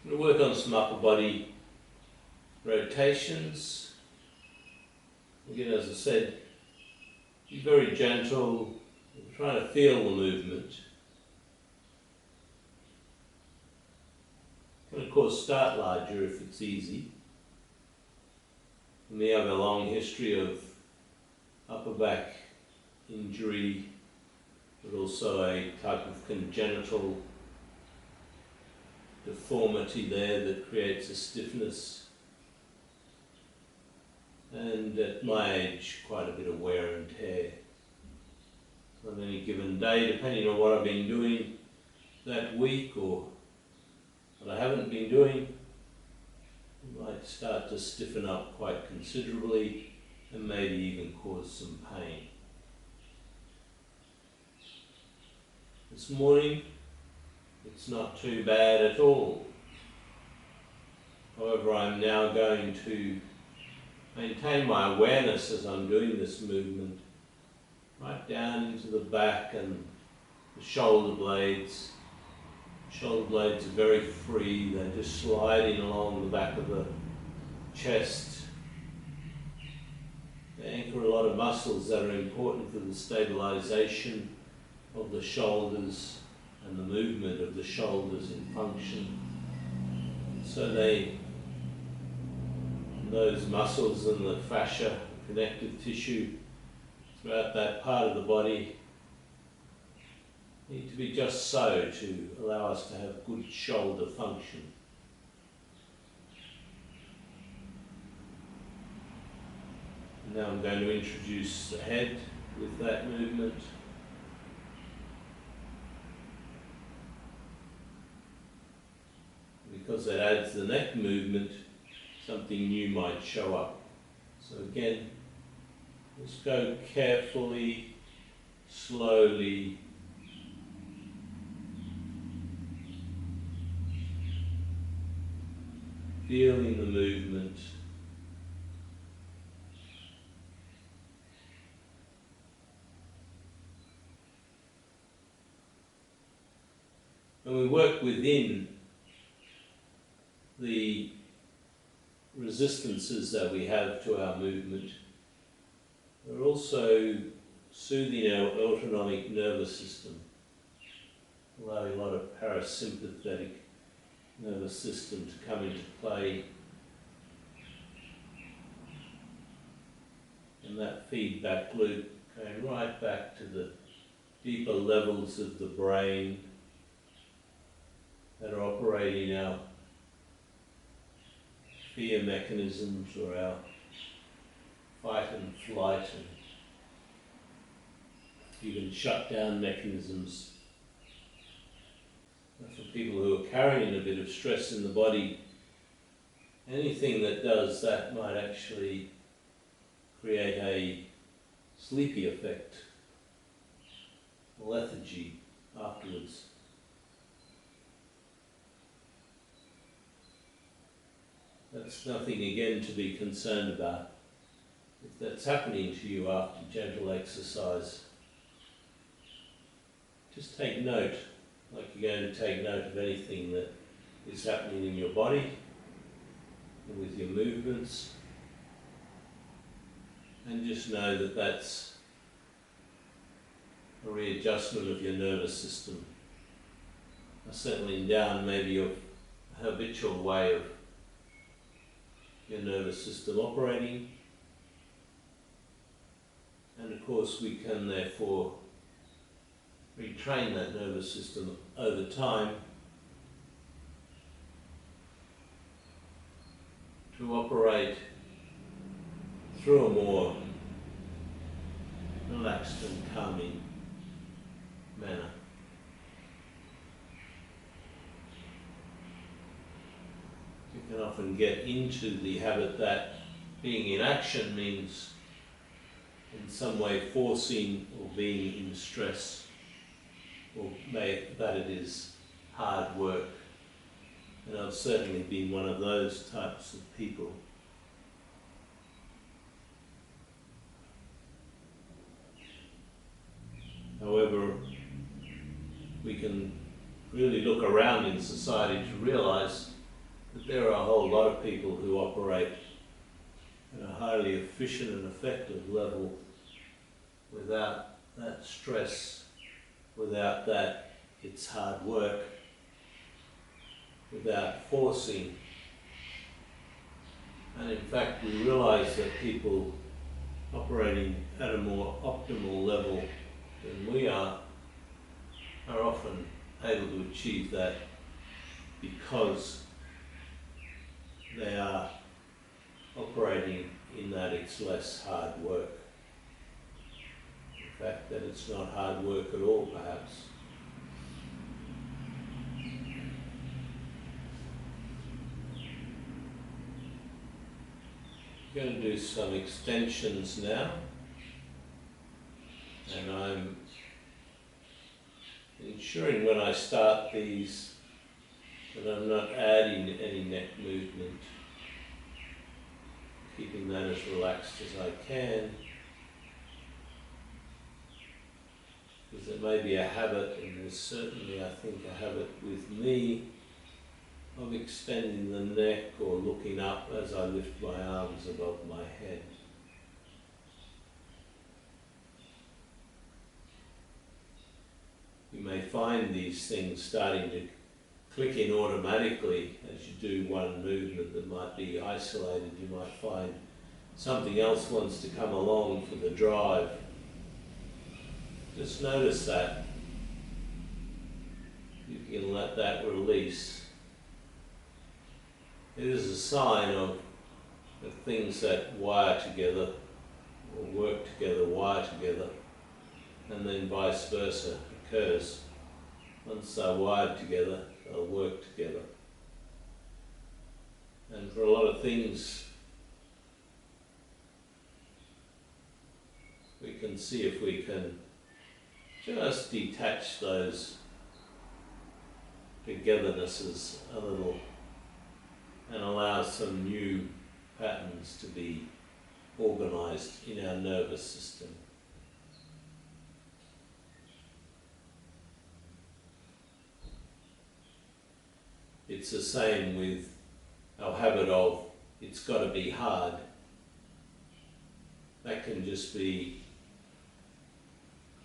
I'm going to work on some upper body rotations. Again, as I said, be very gentle, trying to feel the movement. You can of course start larger if it's easy. For me, I have a long history of upper back injury, but also a type of congenital deformity there that creates a stiffness, and at my age quite a bit of wear and tear. So on any given day, depending on what I've been doing that week or what I haven't been doing, it might start to stiffen up quite considerably and maybe even cause some pain. This morning it's not too bad at all. However, I'm now going to maintain my awareness as I'm doing this movement right down into the back and the shoulder blades. Shoulder blades are very free, they're just sliding along the back of the chest. They anchor a lot of muscles that are important for the stabilization of the shoulders and the movement of the shoulders in function. So those muscles and the fascia, connective tissue throughout that part of the body need to be just so to allow us to have good shoulder function. And now I'm going to introduce the head with that movement. Because that adds the neck movement, something new might show up. So again, let's go carefully, slowly, feeling the movement. When we work within the resistances that we have to our movement, we're also soothing our autonomic nervous system, allowing a lot of parasympathetic nervous system to come into play, and that feedback loop going right back to the deeper levels of the brain that are operating our fear mechanisms or our fight and flight and even shutdown mechanisms. And for people who are carrying a bit of stress in the body, anything that does that might actually create a sleepy effect, lethargy afterwards. That's nothing again to be concerned about. If that's happening to you after gentle exercise, just take note, like you're going to take note of anything that is happening in your body and with your movements, and just know that that's a readjustment of your nervous system, a settling down maybe of a habitual way of your nervous system operating. And of course we can therefore retrain that nervous system over time to operate through a more relaxed and calming manner. You can often get into the habit that being in action means in some way forcing or being in stress, or that it is hard work. And I've certainly been one of those types of people. However, we can really look around in society to realize But there are a whole lot of people who operate at a highly efficient and effective level without that stress, without that it's hard work, without forcing. And in fact, we realise that people operating at a more optimal level than we are often able to achieve that because they are operating in that it's less hard work. In fact, that it's not hard work at all, perhaps. I'm going to do some extensions now, and I'm ensuring when I start these that I'm not adding any neck movement, keeping that as relaxed as I can, because it may be a habit, and there's certainly, I think, a habit with me of extending the neck or looking up as I lift my arms above my head. You may find these things starting to click in automatically as you do one movement that might be isolated. You might find something else wants to come along for the drive. Just notice that. You can let that release. It is a sign of things that wire together or work together, wire together, and then vice versa occurs. Once they're wired together, they'll work together. And for a lot of things, we can see if we can just detach those togethernesses a little and allow some new patterns to be organised in our nervous system. It's the same with our habit of it's got to be hard. That can just be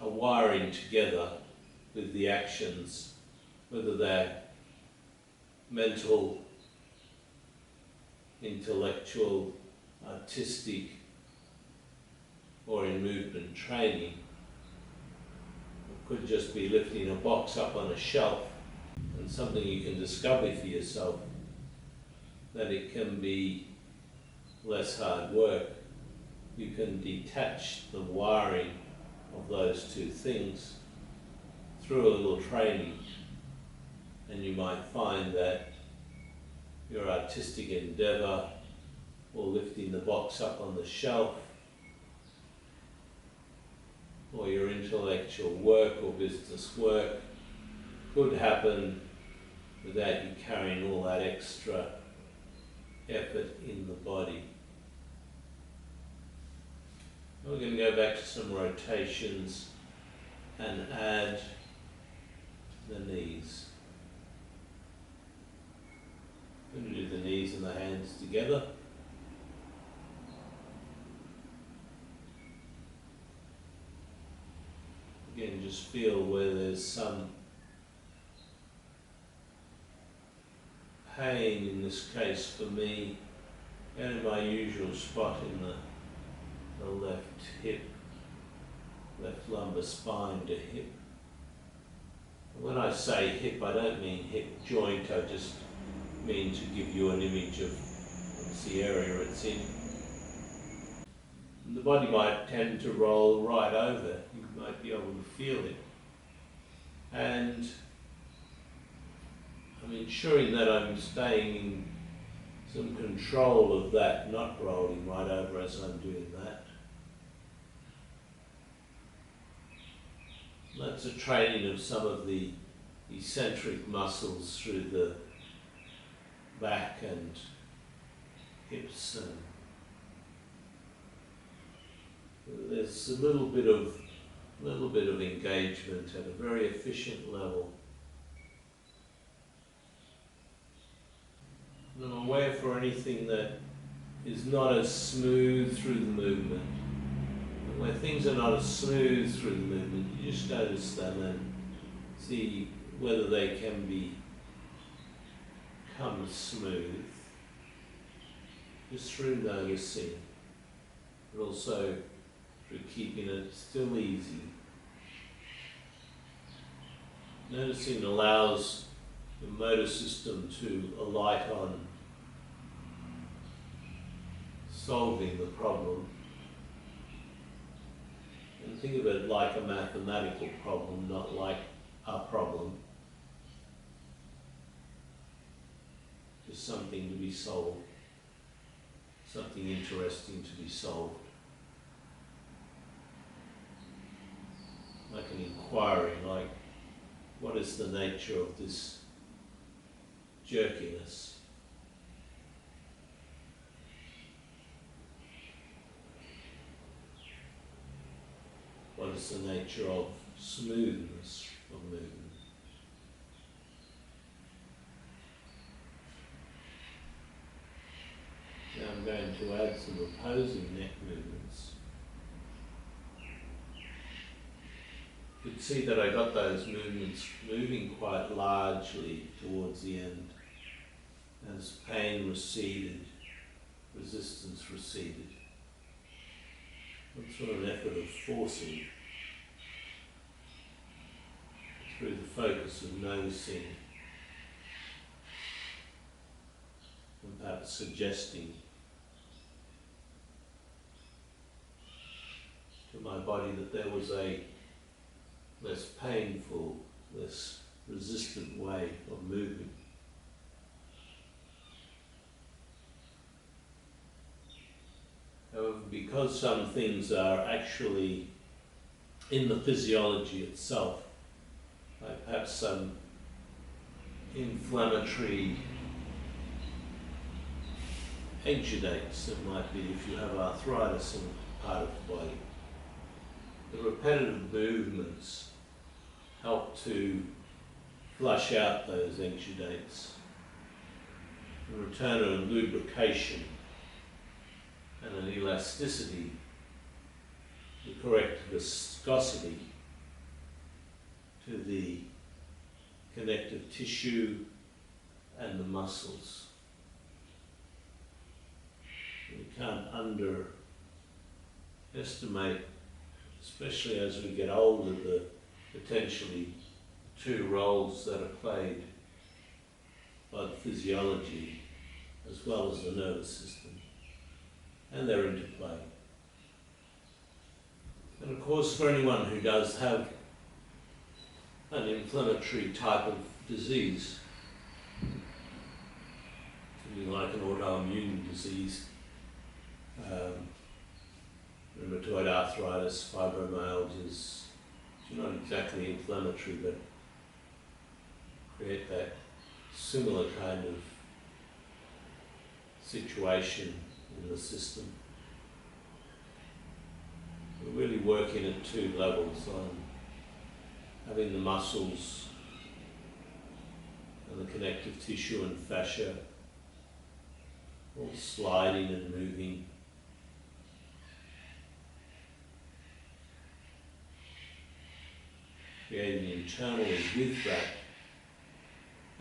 a wiring together with the actions, whether they're mental, intellectual, artistic, or in movement training. It could just be lifting a box up on a shelf, and something you can discover for yourself, that it can be less hard work. You can detach the wiring of those two things through a little training, and you might find that your artistic endeavour or lifting the box up on the shelf or your intellectual work or business work could happen without you carrying all that extra effort in the body. We're going to go back to some rotations and add the knees. I'm going to do the knees and the hands together. Again, just feel where there's some pain, in this case for me, out of my usual spot in the left hip, left lumbar spine to hip. When I say hip, I don't mean hip joint, I just mean to give you an image of the area it's in. And the body might tend to roll right over, you might be able to feel it. And I'm ensuring that I'm staying in some control of that, not rolling right over as I'm doing that. That's a training of some of the eccentric muscles through the back and hips, and there's a little bit of engagement at a very efficient level. And aware for anything that is not as smooth through the movement. And where things are not as smooth through the movement, you just notice them and see whether they can become smooth just through noticing, but also through keeping it still easy. Noticing allows the motor system to alight on solving the problem. And think of it like a mathematical problem, not like a problem. Just something to be solved, something interesting to be solved. Like an inquiry, like what is the nature of this jerkiness? What is the nature of smoothness of movement? Now I'm going to add some opposing neck movements. You can see that I got those movements moving quite largely towards the end. As pain receded, resistance receded. It's sort of an effort of forcing through the focus of noticing and perhaps suggesting to my body that there was a less painful, less resistant way of moving. However, because some things are actually in the physiology itself, like perhaps some inflammatory exudates that might be if you have arthritis in a part of the body, the repetitive movements help to flush out those exudates and return a lubrication and an elasticity, the correct viscosity to the connective tissue and the muscles. We can't underestimate, especially as we get older, the potentially two roles that are played by the physiology as well as the nervous system and their interplay. And of course, for anyone who does have an inflammatory type of disease, something like an autoimmune disease, rheumatoid arthritis, fibromyalgias, which are not exactly inflammatory but create that similar kind of situation in the system. We're really working at two levels, on having the muscles and the connective tissue and fascia all sliding and moving, creating internally with that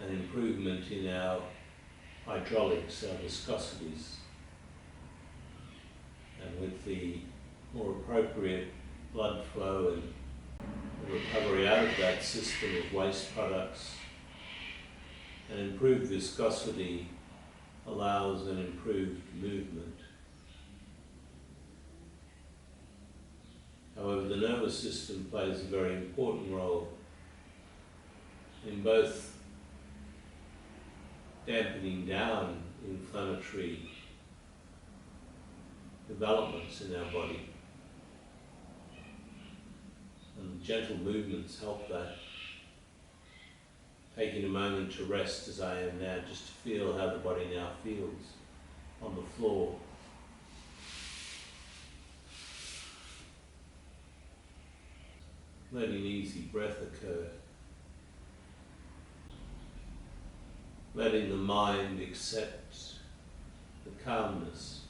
an improvement in our hydraulics, our viscosities, and with the more appropriate blood flow and the recovery out of that system of waste products, an improved viscosity allows an improved movement. However, the nervous system plays a very important role in both dampening down inflammatory developments in our body, and gentle movements help that. Taking a moment to rest as I am now, just to feel how the body now feels on the floor. Letting easy breath occur. Letting the mind accept the calmness,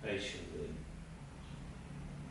patiently.